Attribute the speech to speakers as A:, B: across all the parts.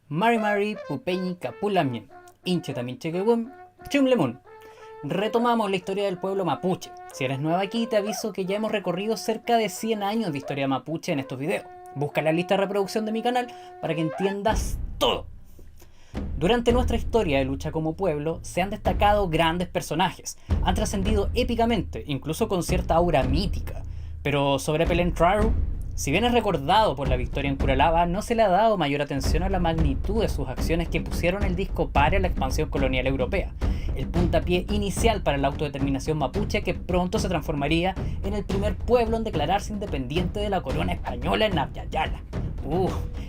A: Mari Mari Pupeñi Capulamien, Inche también Chequewum, Chumlemun. Retomamos la historia del pueblo mapuche. Si eres nueva aquí, te aviso que ya hemos recorrido cerca de 100 años de historia mapuche en estos videos. Busca la lista de reproducción de mi canal para que entiendas todo. Durante nuestra historia de lucha como pueblo, se han destacado grandes personajes. Han trascendido épicamente, incluso con cierta aura mítica. Pero sobre Pelentraru, si bien es recordado por la victoria en Curalaba, no se le ha dado mayor atención a la magnitud de sus acciones que pusieron el disco pare a la expansión colonial europea, el puntapié inicial para la autodeterminación mapuche que pronto se transformaría en el primer pueblo en declararse independiente de la corona española en Abya-Yala.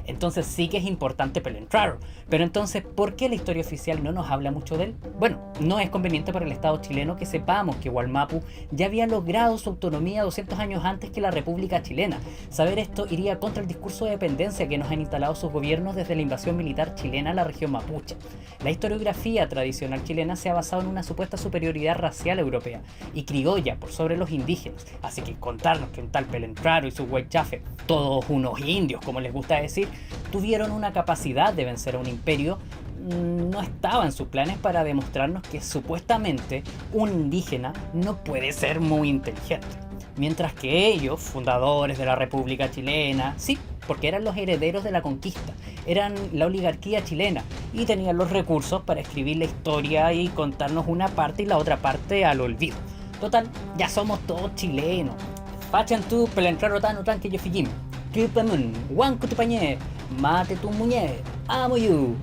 A: Entonces sí que es importante Pelentraru. Pero entonces, ¿por qué la historia oficial no nos habla mucho de él? Bueno, no es conveniente para el Estado chileno que sepamos que Wallmapu ya había logrado su autonomía 200 años antes que la República Chilena. Saber esto iría contra el discurso de dependencia que nos han instalado sus gobiernos desde la invasión militar chilena a la región mapuche. La historiografía tradicional chilena se ha basado en una supuesta superioridad racial europea y criolla por sobre los indígenas, así que contarnos que un tal Pelentraru y su Huaychafe, todos unos indios como les gusta decir, tuvieron una capacidad de vencer a un imperio, no estaba en sus planes para demostrarnos que supuestamente un indígena no puede ser muy inteligente. Mientras que ellos, fundadores de la República Chilena, sí, porque eran los herederos de la conquista, eran la oligarquía chilena y tenían los recursos para escribir la historia y contarnos una parte y la otra parte al olvido. Total, ya somos todos chilenos. Fachan tú, Pelentraru tano tanque yo fijim. Kipamun, Wanku tupañe, mate tu muñe, amo you.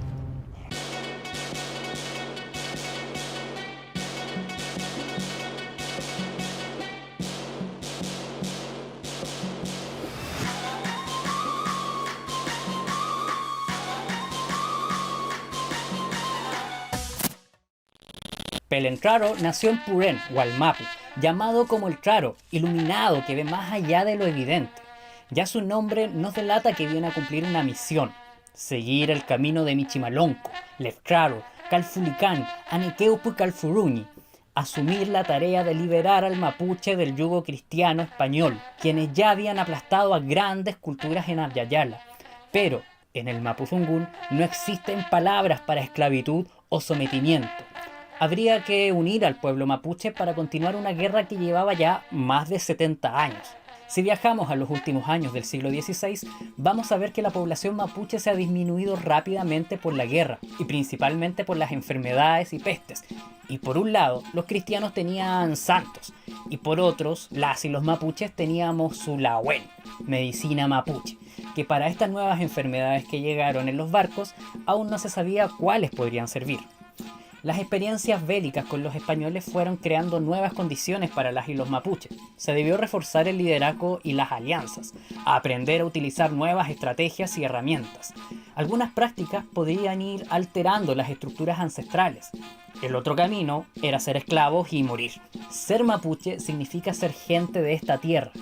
A: Pelentraru nació en Purén, Wallmapu, llamado como el Traro, iluminado que ve más allá de lo evidente. Ya su nombre nos delata que viene a cumplir una misión: seguir el camino de Michimalonco, Leftraro, Calfulicán, Anequeupu y Calfuruñi, asumir la tarea de liberar al mapuche del yugo cristiano español, quienes ya habían aplastado a grandes culturas en Abya-Yala. Pero en el Mapudungun no existen palabras para esclavitud o sometimiento. Habría que unir al pueblo mapuche para continuar una guerra que llevaba ya más de 70 años. Si viajamos a los últimos años del siglo XVI, vamos a ver que la población mapuche se ha disminuido rápidamente por la guerra y principalmente por las enfermedades y pestes. Y por un lado, los cristianos tenían santos, y por otros, las y los mapuches teníamos su lahuén, medicina mapuche, que para estas nuevas enfermedades que llegaron en los barcos aún no se sabía cuáles podrían servir. Las experiencias bélicas con los españoles fueron creando nuevas condiciones para las y los mapuches. Se debió reforzar el liderazgo y las alianzas, aprender a utilizar nuevas estrategias y herramientas. Algunas prácticas podrían ir alterando las estructuras ancestrales. El otro camino era ser esclavos y morir. Ser mapuche significa ser gente de esta tierra.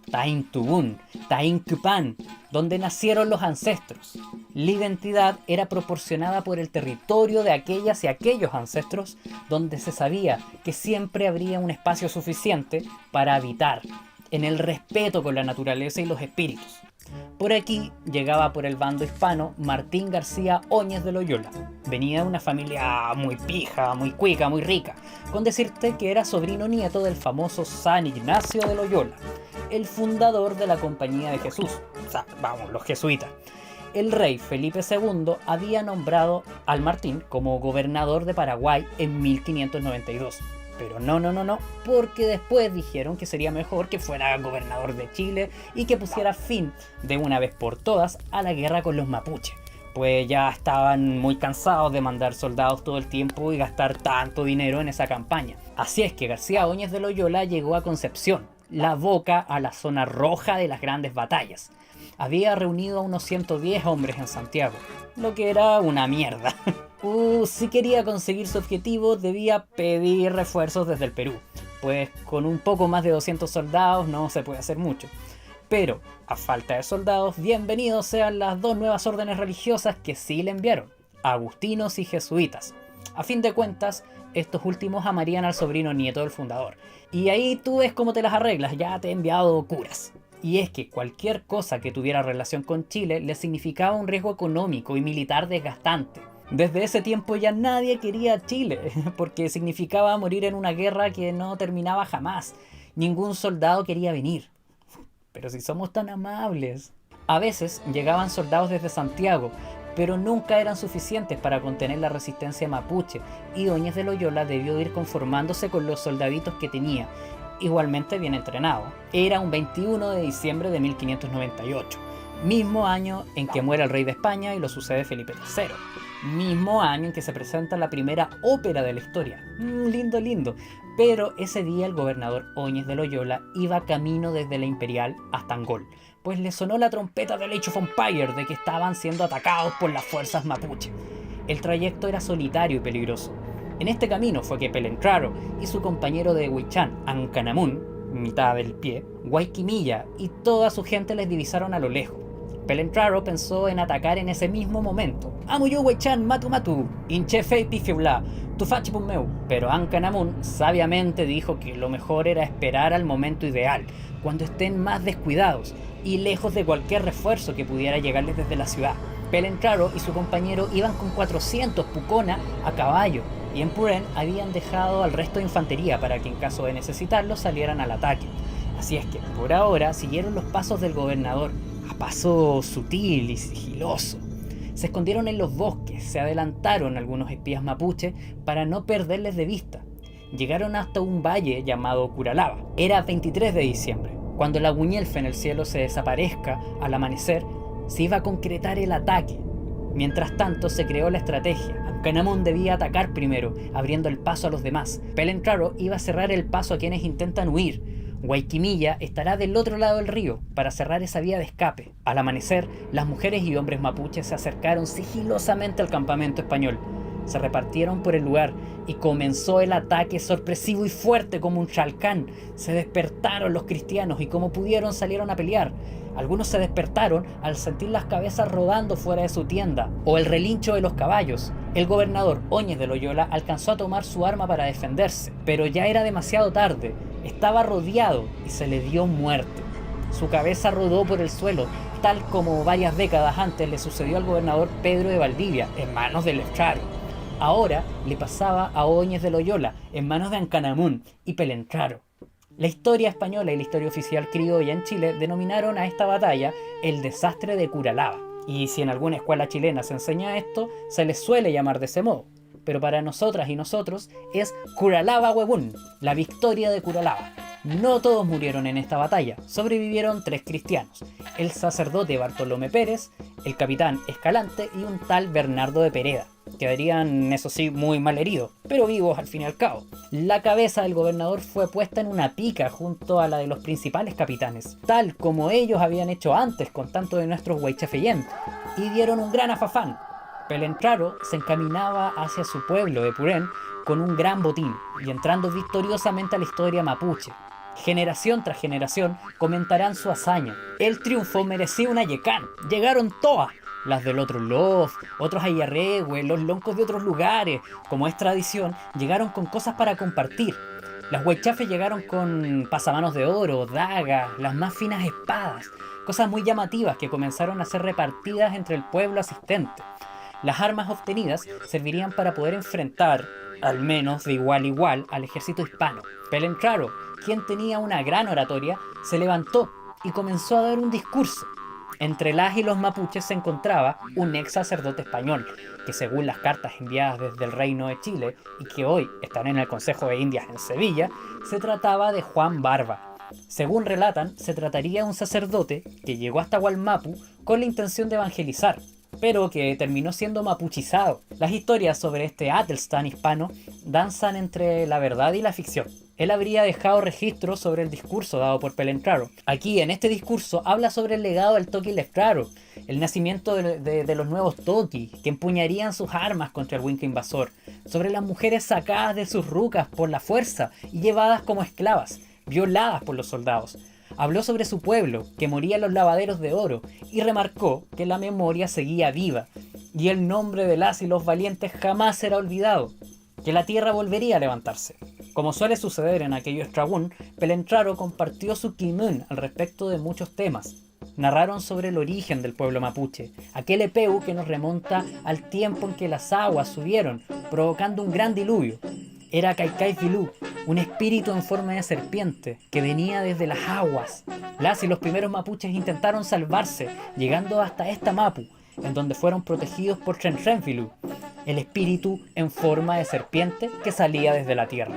A: Taintubún, Taincupan, donde nacieron los ancestros. La identidad era proporcionada por el territorio de aquellas y aquellos ancestros, donde se sabía que siempre habría un espacio suficiente para habitar, en el respeto con la naturaleza y los espíritus. Por aquí llegaba por el bando hispano Martín García Óñez de Loyola. Venía de una familia muy pija, muy cuica, muy rica, con decirte que era sobrino nieto del famoso San Ignacio de Loyola, el fundador de la Compañía de Jesús, o sea, vamos, los jesuitas. El rey Felipe II había nombrado al Martín como gobernador de Paraguay en 1592. Pero no, porque después dijeron que sería mejor que fuera gobernador de Chile y que pusiera fin de una vez por todas a la guerra con los mapuches, pues ya estaban muy cansados de mandar soldados todo el tiempo y gastar tanto dinero en esa campaña. Así es que García Óñez de Loyola llegó a Concepción, la boca a la zona roja de las grandes batallas. Había reunido a unos 110 hombres en Santiago, lo que era una mierda. Si quería conseguir su objetivo, debía pedir refuerzos desde el Perú, pues con un poco más de 200 soldados no se puede hacer mucho. Pero, a falta de soldados, bienvenidos sean las dos nuevas órdenes religiosas que sí le enviaron, agustinos y jesuitas. A fin de cuentas, estos últimos amarían al sobrino nieto del fundador. Y ahí tú ves cómo te las arreglas, ya te he enviado curas. Y es que cualquier cosa que tuviera relación con Chile le significaba un riesgo económico y militar desgastante. Desde ese tiempo ya nadie quería a Chile, porque significaba morir en una guerra que no terminaba jamás. Ningún soldado quería venir. Pero si somos tan amables. A veces llegaban soldados desde Santiago, pero nunca eran suficientes para contener la resistencia mapuche, y Óñez de Loyola debió ir conformándose con los soldaditos que tenía, igualmente bien entrenado. Era un 21 de diciembre de 1598, mismo año en que muere el rey de España y lo sucede Felipe III. Mismo año en que se presenta la primera ópera de la historia. Lindo, lindo. Pero ese día el gobernador Óñez de Loyola iba camino desde la Imperial hasta Angol, pues le sonó la trompeta del Age of Empire de que estaban siendo atacados por las fuerzas mapuche. El trayecto era solitario y peligroso. En este camino fue que Pelencraro y su compañero de Huichán, Ancanamun, mitad del pie, Guayquimilla y toda su gente les divisaron a lo lejos. Pelencraro pensó en atacar en ese mismo momento. Amuyu Huichán matu matu, inchefe y pifiula, tufachipumeu. Pero Ancanamun sabiamente dijo que lo mejor era esperar al momento ideal, cuando estén más descuidados y lejos de cualquier refuerzo que pudiera llegarles desde la ciudad. Pelencraro y su compañero iban con 400 pucona a caballo, y en Purén habían dejado al resto de infantería para que en caso de necesitarlo salieran al ataque. Así es que, por ahora, siguieron los pasos del gobernador, a paso sutil y sigiloso. Se escondieron en los bosques, se adelantaron algunos espías mapuche para no perderles de vista. Llegaron hasta un valle llamado Curalaba. Era 23 de diciembre. Cuando la Guñelfe en el cielo se desaparezca al amanecer, se iba a concretar el ataque. Mientras tanto, se creó la estrategia. Ancanamun debía atacar primero, abriendo el paso a los demás. Pelencraro iba a cerrar el paso a quienes intentan huir. Guayquimilla estará del otro lado del río para cerrar esa vía de escape. Al amanecer, las mujeres y hombres mapuches se acercaron sigilosamente al campamento español. Se repartieron por el lugar y comenzó el ataque sorpresivo y fuerte como un chalcán. Se despertaron los cristianos y como pudieron salieron a pelear. Algunos se despertaron al sentir las cabezas rodando fuera de su tienda o el relincho de los caballos. El gobernador Óñez de Loyola alcanzó a tomar su arma para defenderse, pero ya era demasiado tarde. Estaba rodeado y se le dio muerte. Su cabeza rodó por el suelo, tal como varias décadas antes le sucedió al gobernador Pedro de Valdivia, en manos del Lectraro. Ahora le pasaba a Óñez de Loyola, en manos de Ancanamun y Pelencraro. La historia española y la historia oficial criolla en Chile denominaron a esta batalla el desastre de Curalaba. Y si en alguna escuela chilena se enseña esto, se les suele llamar de ese modo. Pero para nosotras y nosotros es Curalaba Huevún, la victoria de Curalaba. No todos murieron en esta batalla, sobrevivieron 3 cristianos, el sacerdote Bartolomé Pérez, el capitán Escalante y un tal Bernardo de Pereda. Quedarían, eso sí, muy mal heridos, pero vivos al fin y al cabo. La cabeza del gobernador fue puesta en una pica junto a la de los principales capitanes, tal como ellos habían hecho antes con tanto de nuestros Huaychafeyén, y dieron un gran afafán. Pelencraro se encaminaba hacia su pueblo de Purén con un gran botín y entrando victoriosamente a la historia mapuche. Generación tras generación comentarán su hazaña. El triunfo merecía una yecán. Llegaron todas. Las del otro Lof, otros Ayarrehue, los loncos de otros lugares. Como es tradición, llegaron con cosas para compartir. Las huaychafes llegaron con pasamanos de oro, dagas, las más finas espadas. Cosas muy llamativas que comenzaron a ser repartidas entre el pueblo asistente. Las armas obtenidas servirían para poder enfrentar, al menos de igual a igual, al ejército hispano. Pelencraro, quien tenía una gran oratoria, se levantó y comenzó a dar un discurso. Entre las y los mapuches se encontraba un ex sacerdote español, que según las cartas enviadas desde el Reino de Chile y que hoy están en el Consejo de Indias en Sevilla, se trataba de Juan Barba. Según relatan, se trataría de un sacerdote que llegó hasta Wallmapu con la intención de evangelizar, pero que terminó siendo mapuchizado. Las historias sobre este Atelstan hispano danzan entre la verdad y la ficción. Él habría dejado registro sobre el discurso dado por Pelencraro. Aquí, en este discurso, habla sobre el legado del Toqui Lectraro, el nacimiento de los nuevos Toqui, que empuñarían sus armas contra el Winca invasor, sobre las mujeres sacadas de sus rucas por la fuerza y llevadas como esclavas, violadas por los soldados. Habló sobre su pueblo, que moría en los lavaderos de oro, y remarcó que la memoria seguía viva, y el nombre de las y los valientes jamás será olvidado, que la tierra volvería a levantarse. Como suele suceder en aquello estragún, Pelentraro compartió su quimún al respecto de muchos temas. Narraron sobre el origen del pueblo mapuche, aquel epeu que nos remonta al tiempo en que las aguas subieron, provocando un gran diluvio. Era Kaikai-Vilú, un espíritu en forma de serpiente que venía desde las aguas. Las y los primeros mapuches intentaron salvarse, llegando hasta esta Mapu, en donde fueron protegidos por Trentrenvilú, el espíritu en forma de serpiente que salía desde la tierra.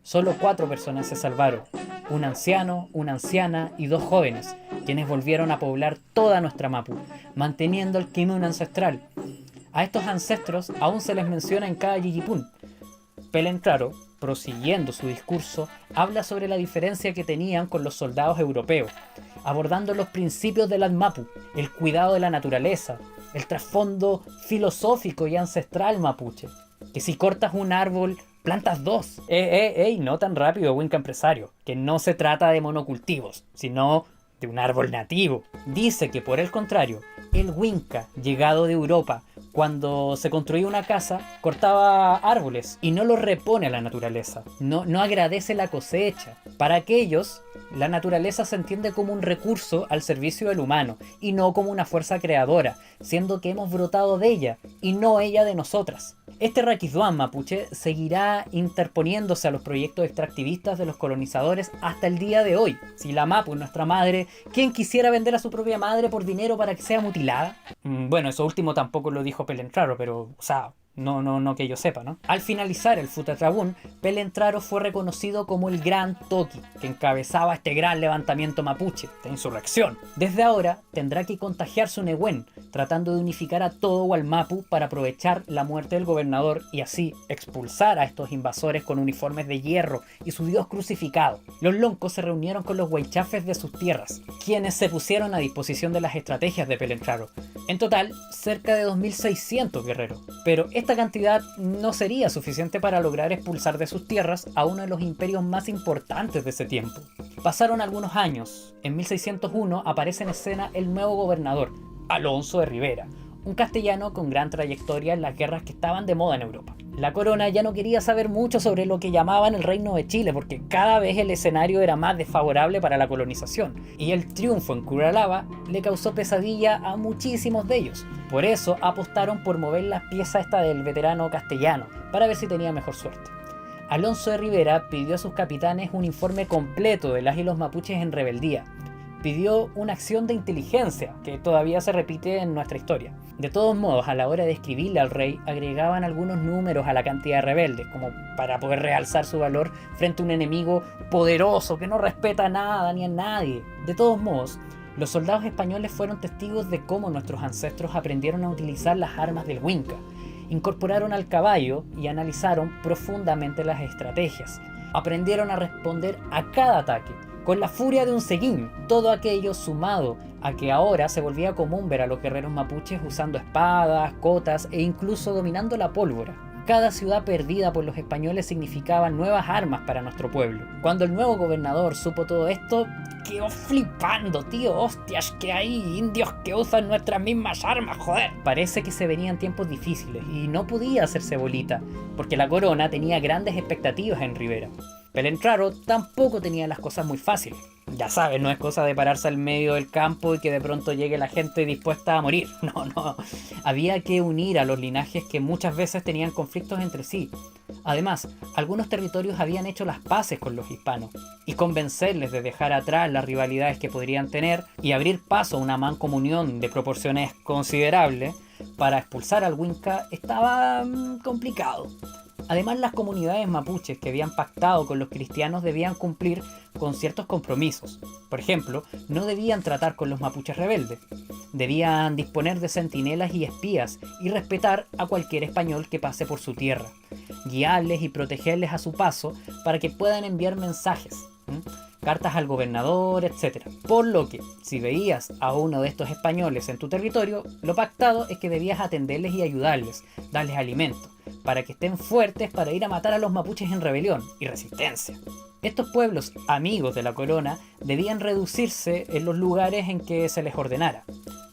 A: Solo 4 personas se salvaron, un anciano, una anciana y 2 jóvenes, quienes volvieron a poblar toda nuestra Mapu, manteniendo el Kimun ancestral. A estos ancestros aún se les menciona en cada Yiyipún. Pelentraro, prosiguiendo su discurso, habla sobre la diferencia que tenían con los soldados europeos, abordando los principios de la Mapu, el cuidado de la naturaleza, el trasfondo filosófico y ancestral mapuche, que si cortas un árbol, plantas 2. No tan rápido, Winca empresario, que no se trata de monocultivos, sino de un árbol nativo. Dice que por el contrario, el Winca, llegado de Europa, cuando se construía una casa, cortaba árboles y no los repone a la naturaleza. No agradece la cosecha. Para aquellos, la naturaleza se entiende como un recurso al servicio del humano y no como una fuerza creadora, siendo que hemos brotado de ella y no ella de nosotras. Este Raquisduán mapuche seguirá interponiéndose a los proyectos extractivistas de los colonizadores hasta el día de hoy. Si la Mapu es nuestra madre, ¿quién quisiera vender a su propia madre por dinero para que sea mutilada? Bueno, eso último tampoco lo dijo Pelentraro, pero, no que yo sepa, ¿no? Al finalizar el Futatrabún, Pelentraro fue reconocido como el Gran Toqui, que encabezaba este gran levantamiento mapuche, esta insurrección. Desde ahora tendrá que contagiar su Nehuen, tratando de unificar a todo Wallmapu para aprovechar la muerte del gobernador y así expulsar a estos invasores con uniformes de hierro y su dios crucificado. Los loncos se reunieron con los huaychafes de sus tierras, quienes se pusieron a disposición de las estrategias de Pelentraro. En total, cerca de 2600 guerreros, pero esta cantidad no sería suficiente para lograr expulsar de sus tierras a uno de los imperios más importantes de ese tiempo. Pasaron algunos años. En 1601 aparece en escena el nuevo gobernador, Alonso de Rivera, un castellano con gran trayectoria en las guerras que estaban de moda en Europa. La corona ya no quería saber mucho sobre lo que llamaban el Reino de Chile, porque cada vez el escenario era más desfavorable para la colonización, y el triunfo en Curalaba le causó pesadilla a muchísimos de ellos. Por eso apostaron por mover las piezas del veterano castellano, para ver si tenía mejor suerte. Alonso de Rivera pidió a sus capitanes un informe completo de las y los mapuches en rebeldía. Pidió una acción de inteligencia, que todavía se repite en nuestra historia. De todos modos, a la hora de escribirle al rey, agregaban algunos números a la cantidad de rebeldes, como para poder realzar su valor frente a un enemigo poderoso que no respeta a nada ni a nadie. De todos modos, los soldados españoles fueron testigos de cómo nuestros ancestros aprendieron a utilizar las armas del Winca. Incorporaron al caballo y analizaron profundamente las estrategias. Aprendieron a responder a cada ataque con la furia de un seguín. Todo aquello sumado a que ahora se volvía común ver a los guerreros mapuches usando espadas, cotas e incluso dominando la pólvora. Cada ciudad perdida por los españoles significaba nuevas armas para nuestro pueblo. Cuando el nuevo gobernador supo todo esto, quedó flipando, tío. Hostias, que hay indios que usan nuestras mismas armas, joder. Parece que se venían tiempos difíciles y no podía hacerse bolita, porque la corona tenía grandes expectativas en Rivera. Pelentraro tampoco tenía las cosas muy fáciles. Ya sabes, no es cosa de pararse al medio del campo y que de pronto llegue la gente dispuesta a morir. No. Había que unir a los linajes que muchas veces tenían conflictos entre sí. Además, algunos territorios habían hecho las paces con los hispanos y convencerles de dejar atrás las rivalidades que podrían tener y abrir paso a una mancomunión de proporciones considerables para expulsar al Winca estaba complicado. Además, las comunidades mapuches que habían pactado con los cristianos debían cumplir con ciertos compromisos. Por ejemplo, no debían tratar con los mapuches rebeldes. Debían disponer de centinelas y espías y respetar a cualquier español que pase por su tierra. Guiarles y protegerles a su paso para que puedan enviar mensajes, cartas al gobernador, etc. Por lo que, si veías a uno de estos españoles en tu territorio, lo pactado es que debías atenderles y ayudarles, darles alimento, para que estén fuertes para ir a matar a los mapuches en rebelión y resistencia. Estos pueblos amigos de la corona debían reducirse en los lugares en que se les ordenara,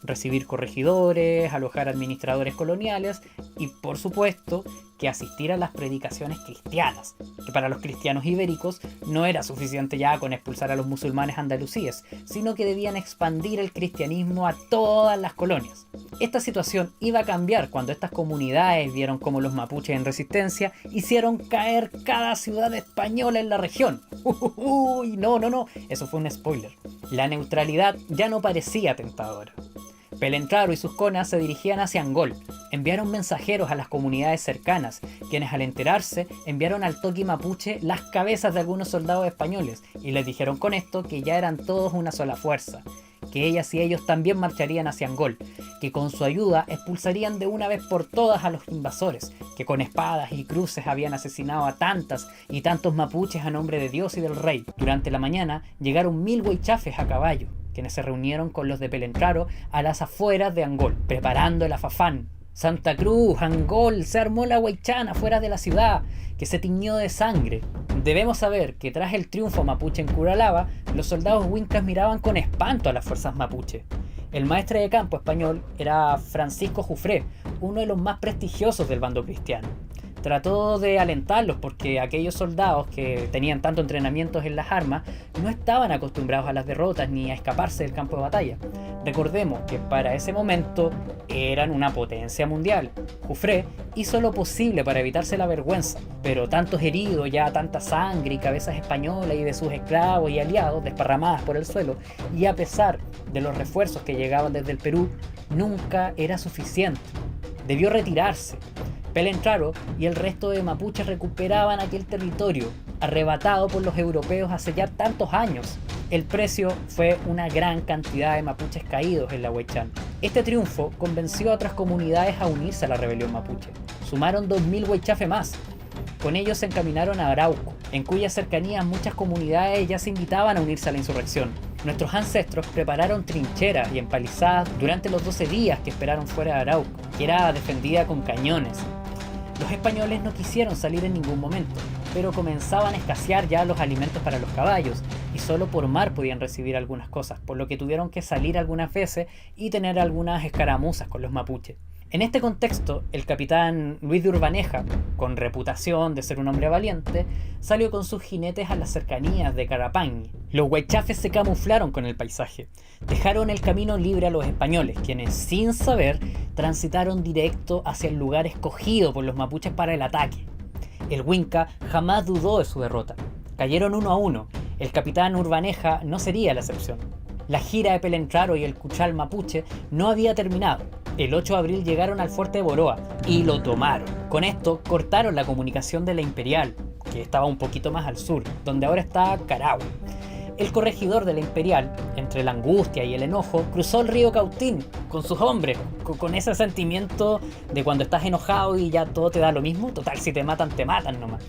A: recibir corregidores, alojar administradores coloniales y por supuesto que asistir a las predicaciones cristianas, que para los cristianos ibéricos no era suficiente ya con expulsar a los musulmanes andalusíes, sino que debían expandir el cristianismo a todas las colonias. Esta situación iba a cambiar cuando estas comunidades vieron cómo los mapuches en resistencia hicieron caer cada ciudad española en la región. Uy, no, eso fue un spoiler. La neutralidad ya no parecía tentadora. Pelentraro y sus conas se dirigían hacia Angol. Enviaron mensajeros a las comunidades cercanas, quienes al enterarse enviaron al toqui mapuche las cabezas de algunos soldados españoles y les dijeron con esto que ya eran todos una sola fuerza, que ellas y ellos también marcharían hacia Angol, que con su ayuda expulsarían de una vez por todas a los invasores, que con espadas y cruces habían asesinado a tantas y tantos mapuches a nombre de Dios y del rey. Durante la mañana llegaron 1000 huaychafes a caballo, quienes se reunieron con los de Pelentraro a las afueras de Angol, preparando el afafán. Santa Cruz, Angol, se armó la huaychana fuera de la ciudad, que se tiñó de sangre. Debemos saber que tras el triunfo mapuche en Curalaba, los soldados huincas miraban con espanto a las fuerzas mapuche. El maestre de campo español era Francisco Jufré, uno de los más prestigiosos del bando cristiano. Trató de alentarlos porque aquellos soldados que tenían tanto entrenamiento en las armas no estaban acostumbrados a las derrotas ni a escaparse del campo de batalla. Recordemos que para ese momento eran una potencia mundial. Jufré hizo lo posible para evitarse la vergüenza, pero tantos heridos, ya tanta sangre y cabezas españolas y de sus esclavos y aliados desparramadas por el suelo, y a pesar de los refuerzos que llegaban desde el Perú, nunca era suficiente. Debió retirarse. Pelentraro y el resto de mapuches recuperaban aquel territorio, arrebatado por los europeos hace ya tantos años. El precio fue una gran cantidad de mapuches caídos en la Huaychán. Este triunfo convenció a otras comunidades a unirse a la rebelión mapuche. Sumaron 2000 huaychafes más. Con ellos se encaminaron a Arauco, en cuyas cercanías muchas comunidades ya se invitaban a unirse a la insurrección. Nuestros ancestros prepararon trincheras y empalizadas durante los 12 días que esperaron fuera de Arauco, que era defendida con cañones. Los españoles no quisieron salir en ningún momento, pero comenzaban a escasear ya los alimentos para los caballos y solo por mar podían recibir algunas cosas, por lo que tuvieron que salir algunas veces y tener algunas escaramuzas con los mapuches. En este contexto, el capitán Luis de Urbaneja, con reputación de ser un hombre valiente, salió con sus jinetes a las cercanías de Carapañi. Los huaychafes se camuflaron con el paisaje, dejaron el camino libre a los españoles, quienes sin saber transitaron directo hacia el lugar escogido por los mapuches para el ataque. El Huinca jamás dudó de su derrota. Cayeron 1-1. El capitán Urbaneja no sería la excepción. La gira de Pelentraro y el Cuchal mapuche no había terminado. El 8 de abril llegaron al fuerte de Boroa y lo tomaron. Con esto cortaron la comunicación de la Imperial, que estaba un poquito más al sur, donde ahora está Carahue. El corregidor de la Imperial, entre la angustia y el enojo, cruzó el río Cautín con sus hombres, con ese sentimiento de cuando estás enojado y ya todo te da lo mismo. Total, si te matan nomás.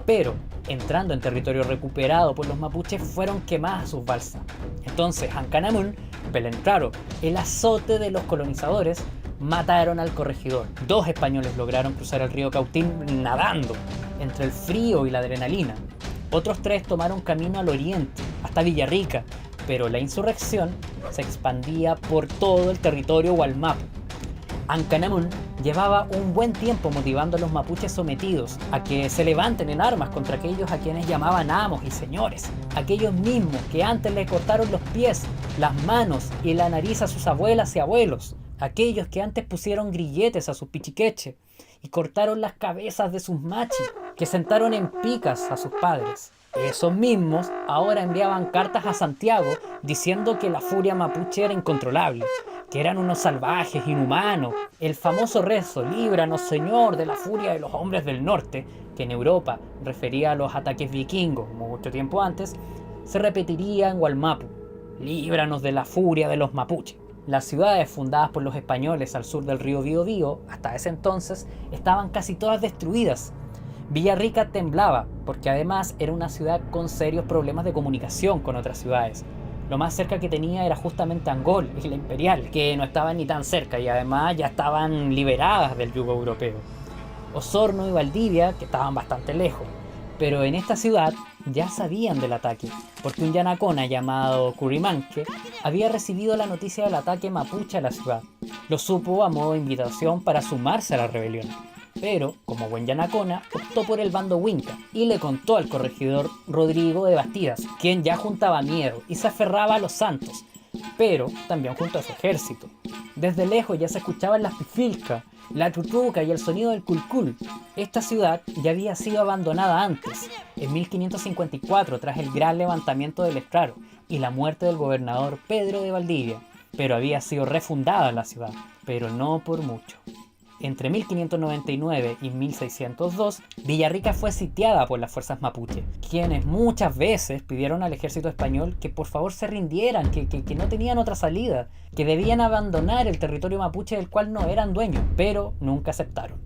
A: Pero, entrando en territorio recuperado por los mapuches, fueron quemadas sus balsas. Entonces, Ancanamun, Pelentraro, el azote de los colonizadores, mataron al corregidor. 2 españoles lograron cruzar el río Cautín nadando, entre el frío y la adrenalina. Otros 3 tomaron camino al oriente, hasta Villarrica, pero la insurrección se expandía por todo el territorio Wallmapu. Ancanamun llevaba un buen tiempo motivando a los mapuches sometidos a que se levanten en armas contra aquellos a quienes llamaban amos y señores, aquellos mismos que antes le cortaron los pies, las manos y la nariz a sus abuelas y abuelos, aquellos que antes pusieron grilletes a sus pichiqueches y cortaron las cabezas de sus machis, que sentaron en picas a sus padres. Esos mismos ahora enviaban cartas a Santiago diciendo que la furia mapuche era incontrolable, que eran unos salvajes, inhumanos. El famoso rezo, líbranos Señor de la furia de los hombres del norte, que en Europa refería a los ataques vikingos mucho tiempo antes, se repetiría en Wallmapu, líbranos de la furia de los mapuches. Las ciudades fundadas por los españoles al sur del río Biobío, hasta ese entonces, estaban casi todas destruidas. Villarrica temblaba, porque además era una ciudad con serios problemas de comunicación con otras ciudades. Lo más cerca que tenía era justamente Angol y la Imperial, que no estaban ni tan cerca y además ya estaban liberadas del yugo europeo. Osorno y Valdivia, que estaban bastante lejos. Pero en esta ciudad ya sabían del ataque, porque un yanacona llamado Curimanque había recibido la noticia del ataque mapuche a la ciudad. Lo supo a modo de invitación para sumarse a la rebelión, pero, como buen yanacona, optó por el bando Winca y le contó al corregidor Rodrigo de Bastidas, quien ya juntaba miedo y se aferraba a los santos, pero también junto a su ejército. Desde lejos ya se escuchaban las pifilcas, la tutuca y el sonido del culcul. Esta ciudad ya había sido abandonada antes, en 1554, tras el gran levantamiento del Estraro y la muerte del gobernador Pedro de Valdivia, pero había sido refundada la ciudad, pero no por mucho. Entre 1599 y 1602, Villarrica fue sitiada por las fuerzas mapuche, quienes muchas veces pidieron al ejército español que por favor se rindieran, que no tenían otra salida, que debían abandonar el territorio mapuche del cual no eran dueños, pero nunca aceptaron.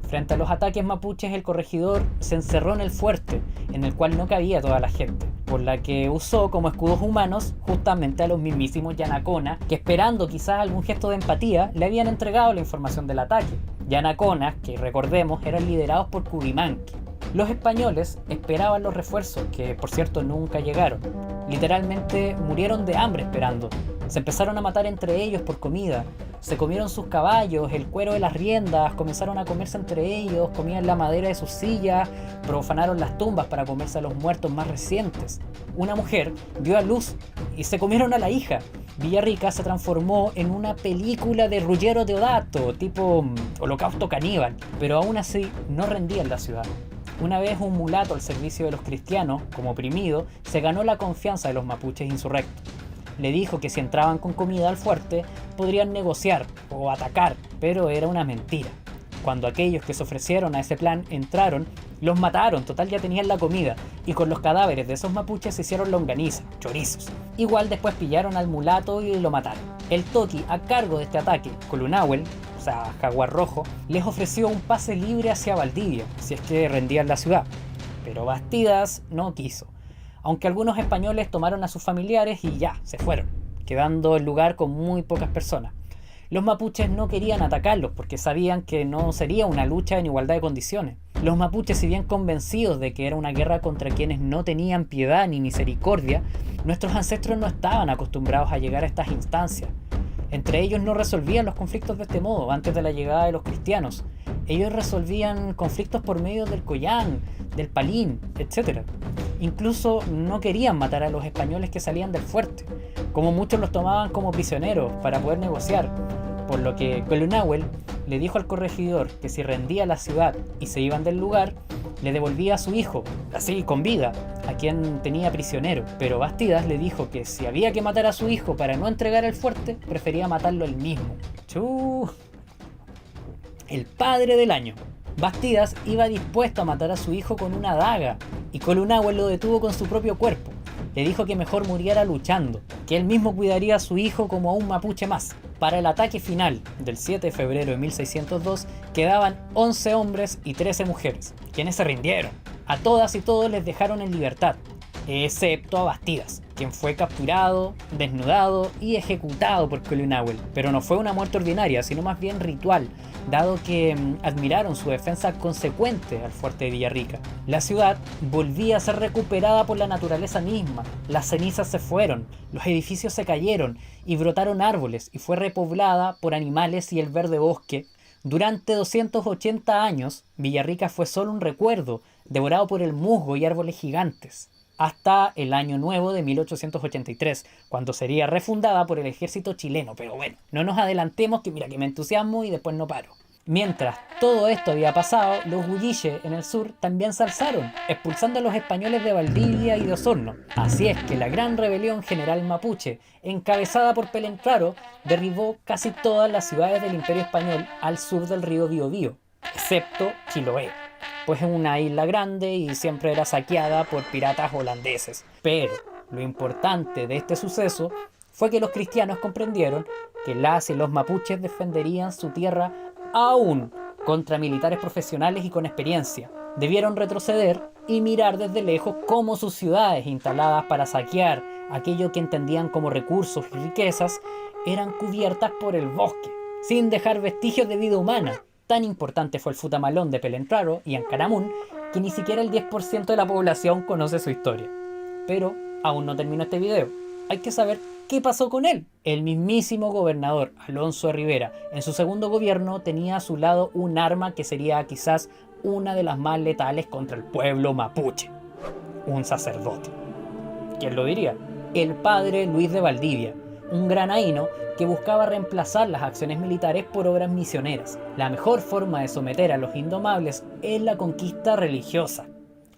A: Frente a los ataques mapuches, el corregidor se encerró en el fuerte, en el cual no cabía toda la gente, por la que usó como escudos humanos justamente a los mismísimos yanacona, que esperando quizás algún gesto de empatía, le habían entregado la información del ataque. Yanaconas, que recordemos, eran liderados por Curimanque. Los españoles esperaban los refuerzos, que por cierto nunca llegaron. Literalmente murieron de hambre esperando. Se empezaron a matar entre ellos por comida. Se comieron sus caballos, el cuero de las riendas, comenzaron a comerse entre ellos, comían la madera de sus sillas, profanaron las tumbas para comerse a los muertos más recientes. Una mujer dio a luz y se comieron a la hija. Villarrica se transformó en una película de Ruggero Deodato, tipo Holocausto Caníbal, pero aún así no rendía en la ciudad. Una vez un mulato al servicio de los cristianos, como oprimido, se ganó la confianza de los mapuches insurrectos. Le dijo que si entraban con comida al fuerte, podrían negociar o atacar, pero era una mentira. Cuando aquellos que se ofrecieron a ese plan entraron, los mataron, total ya tenían la comida, y con los cadáveres de esos mapuches se hicieron longaniza, chorizos. Igual después pillaron al mulato y lo mataron. El Toqui, a cargo de este ataque, Colunahuel, o sea, Jaguar Rojo, les ofreció un pase libre hacia Valdivia, si es que rendían la ciudad. Pero Bastidas no quiso, aunque algunos españoles tomaron a sus familiares y ya, se fueron, quedando el lugar con muy pocas personas. Los mapuches no querían atacarlos porque sabían que no sería una lucha en igualdad de condiciones. Los mapuches, si bien convencidos de que era una guerra contra quienes no tenían piedad ni misericordia, nuestros ancestros no estaban acostumbrados a llegar a estas instancias. Entre ellos no resolvían los conflictos de este modo antes de la llegada de los cristianos. Ellos resolvían conflictos por medio del collán, del palín, etc. Incluso no querían matar a los españoles que salían del fuerte, como muchos los tomaban como prisioneros para poder negociar, por lo que Colunahuel le dijo al corregidor que si rendía la ciudad y se iban del lugar, le devolvía a su hijo, así con vida, a quien tenía prisionero. Pero Bastidas le dijo que si había que matar a su hijo para no entregar el fuerte, prefería matarlo él mismo. El padre del año. Bastidas iba dispuesto a matar a su hijo con una daga, y Colunahuel lo detuvo con su propio cuerpo. Le dijo que mejor muriera luchando, que él mismo cuidaría a su hijo como a un mapuche más. Para el ataque final del 7 de febrero de 1602 quedaban 11 hombres y 13 mujeres, quienes se rindieron. A todas y todos les dejaron en libertad, excepto a Bastidas, quien fue capturado, desnudado y ejecutado por Colunahuel. Pero no fue una muerte ordinaria, sino más bien ritual, dado que admiraron su defensa consecuente al fuerte de Villarrica. La ciudad volvía a ser recuperada por la naturaleza misma, las cenizas se fueron, los edificios se cayeron y brotaron árboles, y fue repoblada por animales y el verde bosque. Durante 280 años, Villarrica fue solo un recuerdo, devorado por el musgo y árboles gigantes, hasta el año nuevo de 1883, cuando sería refundada por el ejército chileno. Pero bueno, no nos adelantemos, que mira que me entusiasmo y después no paro. Mientras todo esto había pasado, los huilliches en el sur también se alzaron, expulsando a los españoles de Valdivia y de Osorno. Así es que la gran rebelión general mapuche, encabezada por Pelentraro, derribó casi todas las ciudades del Imperio Español al sur del río Biobío, excepto Chiloé, pues es una isla grande y siempre era saqueada por piratas holandeses. Pero lo importante de este suceso fue que los cristianos comprendieron que las y los mapuches defenderían su tierra aún contra militares profesionales y con experiencia. Debieron retroceder y mirar desde lejos cómo sus ciudades, instaladas para saquear aquello que entendían como recursos y riquezas, eran cubiertas por el bosque, sin dejar vestigios de vida humana. Tan importante fue el Futamalón de Pelentraro y Ancaramun que ni siquiera el 10% de la población conoce su historia. Pero aún no termina este video. Hay que saber qué pasó con él. El mismísimo gobernador Alonso de Rivera, en su segundo gobierno, tenía a su lado un arma que sería quizás una de las más letales contra el pueblo mapuche: un sacerdote. ¿Quién lo diría? El padre Luis de Valdivia, un granaíno que buscaba reemplazar las acciones militares por obras misioneras. La mejor forma de someter a los indomables es la conquista religiosa.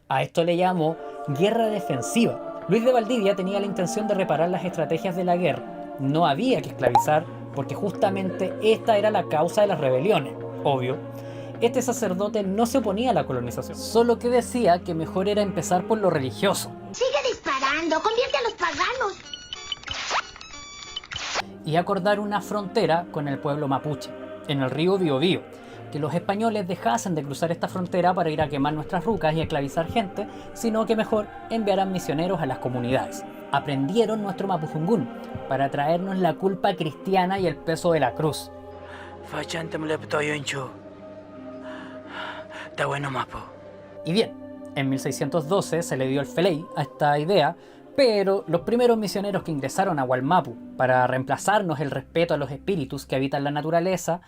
A: A esto le llamó guerra defensiva. Luis de Valdivia tenía la intención de reparar las estrategias de la guerra. No había que esclavizar porque justamente esta era la causa de las rebeliones. Obvio. Este sacerdote no se oponía a la colonización, solo que decía que mejor era empezar por lo religioso.
B: ¡Sigue disparando! ¡Convierte a los paganos!
A: Y acordar una frontera con el pueblo mapuche, en el río Biobío, que los españoles dejasen de cruzar esta frontera para ir a quemar nuestras rucas y esclavizar gente, sino que mejor enviaran misioneros a las comunidades. Aprendieron nuestro mapuzungún para traernos la culpa cristiana y el peso de la cruz.
C: Está bueno, mapo.
A: Y bien, en 1612 se le dio el feley a esta idea, pero los primeros misioneros que ingresaron a Wallmapu para reemplazarnos el respeto a los espíritus que habitan la naturaleza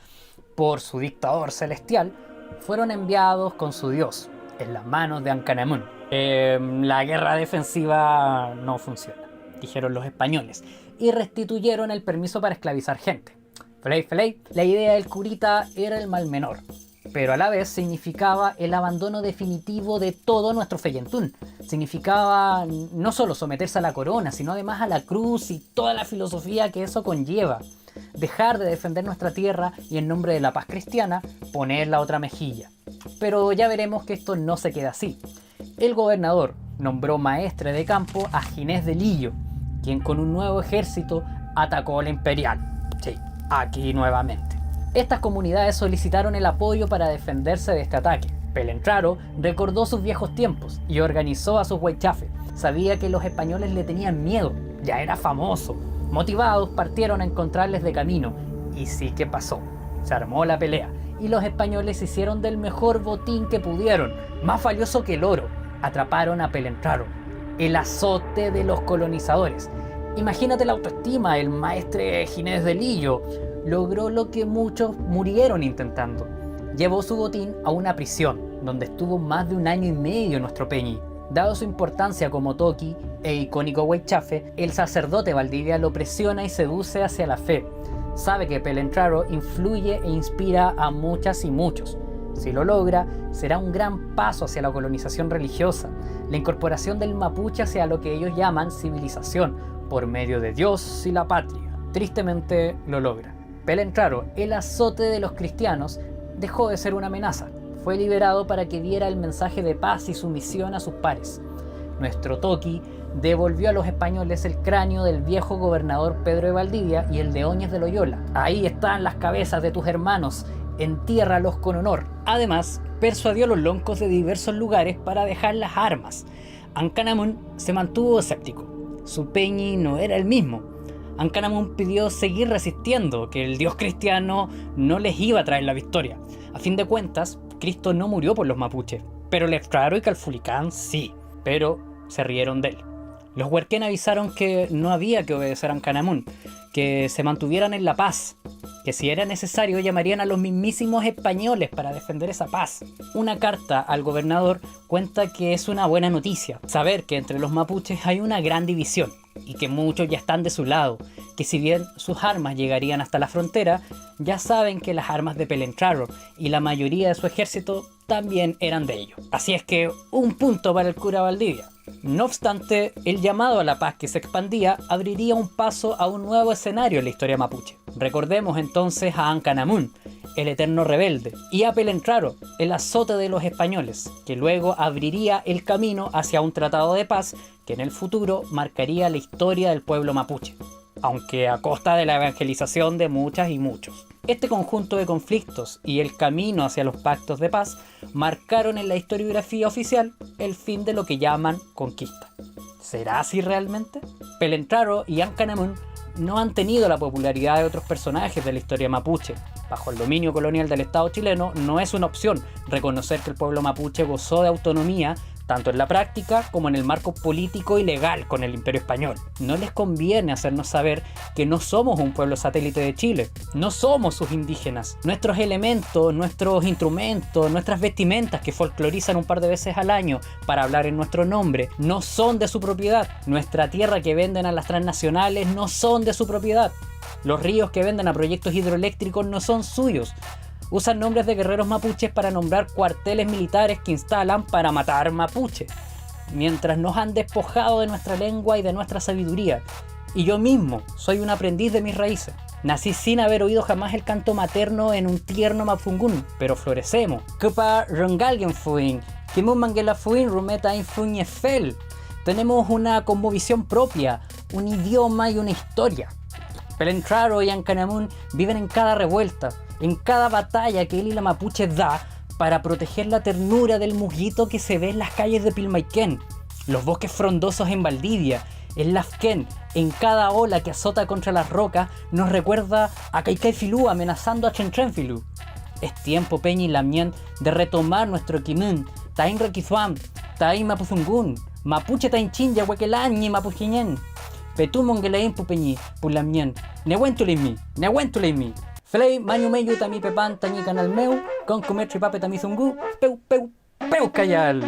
A: por su dictador celestial fueron enviados con su dios en las manos de Ankanamun. La guerra defensiva no funciona, dijeron los españoles, y restituyeron el permiso para esclavizar gente. Feley, la idea del curita era el mal menor, pero a la vez significaba el abandono definitivo de todo nuestro feyentún. Significaba no solo someterse a la corona, sino además a la cruz y toda la filosofía que eso conlleva. Dejar de defender nuestra tierra y en nombre de la paz cristiana, poner la otra mejilla. Pero ya veremos que esto no se queda así. El gobernador nombró maestre de campo a Ginés de Lillo, quien con un nuevo ejército atacó a la imperial. Sí, aquí nuevamente. Estas comunidades solicitaron el apoyo para defenderse de este ataque. Pelentraro recordó sus viejos tiempos y organizó a sus huaychafes. Sabía que los españoles le tenían miedo, ya era famoso. Motivados partieron a encontrarles de camino, y sí que pasó. Se armó la pelea, y los españoles hicieron del mejor botín que pudieron, más valioso que el oro. Atraparon a Pelentraro, el azote de los colonizadores. Imagínate la autoestima, el maestre Ginés de Lillo logró lo que muchos murieron intentando. Llevó su botín a una prisión, donde estuvo más de 1 año y medio nuestro Peñi. Dado su importancia como toqui e icónico huaychafe, el sacerdote Valdivia lo presiona y seduce hacia la fe. Sabe que Pelentraro influye e inspira a muchas y muchos. Si lo logra, será un gran paso hacia la colonización religiosa, la incorporación del mapuche hacia lo que ellos llaman civilización, por medio de Dios y la patria. Tristemente lo logra. Pelentraro, el azote de los cristianos, dejó de ser una amenaza. Fue liberado para que diera el mensaje de paz y sumisión a sus pares. Nuestro toqui devolvió a los españoles el cráneo del viejo gobernador Pedro de Valdivia y el de Óñez de Loyola. Ahí están las cabezas de tus hermanos, entiérralos con honor. Además, persuadió a los loncos de diversos lugares para dejar las armas. Ankanamun se mantuvo escéptico. Su peñi no era el mismo. Ankanamun pidió seguir resistiendo, que el dios cristiano no les iba a traer la victoria. A fin de cuentas, Cristo no murió por los mapuches, pero Letraro y Calfulicán sí, pero se rieron de él. Los huerquén avisaron que no había que obedecer a Ankanamun, que se mantuvieran en la paz, que si era necesario llamarían a los mismísimos españoles para defender esa paz. Una carta al gobernador cuenta que es una buena noticia saber que entre los mapuches hay una gran división y que muchos ya están de su lado, que si bien sus armas llegarían hasta la frontera, ya saben que las armas de Pelentraro y la mayoría de su ejército también eran de ellos. Así es que un punto para el cura Valdivia. No obstante, el llamado a la paz que se expandía abriría un paso a un nuevo escenario en la historia mapuche. Recordemos entonces a Ankanamun, el eterno rebelde, y a Pelentraro, el azote de los españoles, que luego abriría el camino hacia un tratado de paz que en el futuro marcaría la historia del pueblo mapuche, aunque a costa de la evangelización de muchas y muchos. Este conjunto de conflictos y el camino hacia los pactos de paz marcaron en la historiografía oficial el fin de lo que llaman conquista. ¿Será así realmente? Pelentraro y Ankanamun no han tenido la popularidad de otros personajes de la historia mapuche, bajo el dominio colonial del Estado chileno, no es una opción reconocer que el pueblo mapuche gozó de autonomía tanto en la práctica como en el marco político y legal con el Imperio Español. No les conviene hacernos saber que no somos un pueblo satélite de Chile, no somos sus indígenas. Nuestros elementos, nuestros instrumentos, nuestras vestimentas que folclorizan un par de veces al año para hablar en nuestro nombre, no son de su propiedad. Nuestra tierra que venden a las transnacionales no son de su propiedad. Los ríos que venden a proyectos hidroeléctricos no son suyos. Usan nombres de guerreros mapuches para nombrar cuarteles militares que instalan para matar mapuches, mientras nos han despojado de nuestra lengua y de nuestra sabiduría. Y yo mismo soy un aprendiz de mis raíces. Nací sin haber oído jamás el canto materno en un tierno mapungún, pero florecemos. Kupa rongalgen fuin, kimu mangela fuin rumeta infun efel. Tenemos una cosmovisión propia, un idioma y una historia. Pelentraro y Ancanamun viven en cada revuelta, en cada batalla que él y la mapuche da para proteger la ternura del musguito que se ve en las calles de Pilmaiquén, los bosques frondosos en Valdivia, el Lafquén, en cada ola que azota contra las rocas nos recuerda a Caicaifilu amenazando a Chenchenfilu. Es tiempo, Peña y Lamien, de retomar nuestro Kimun, Tain Requizuam, Tain Mapuzungún, Mapuche Tain Chinja, Huequelañi, Mapujiñén. Petu mongelain pupeñi, pulamien, nehuentuleimi, Flay, mañu meyu tami pepan, tañi canal meu, con comer tripape tamizungu, peu, peu, peu, cayal.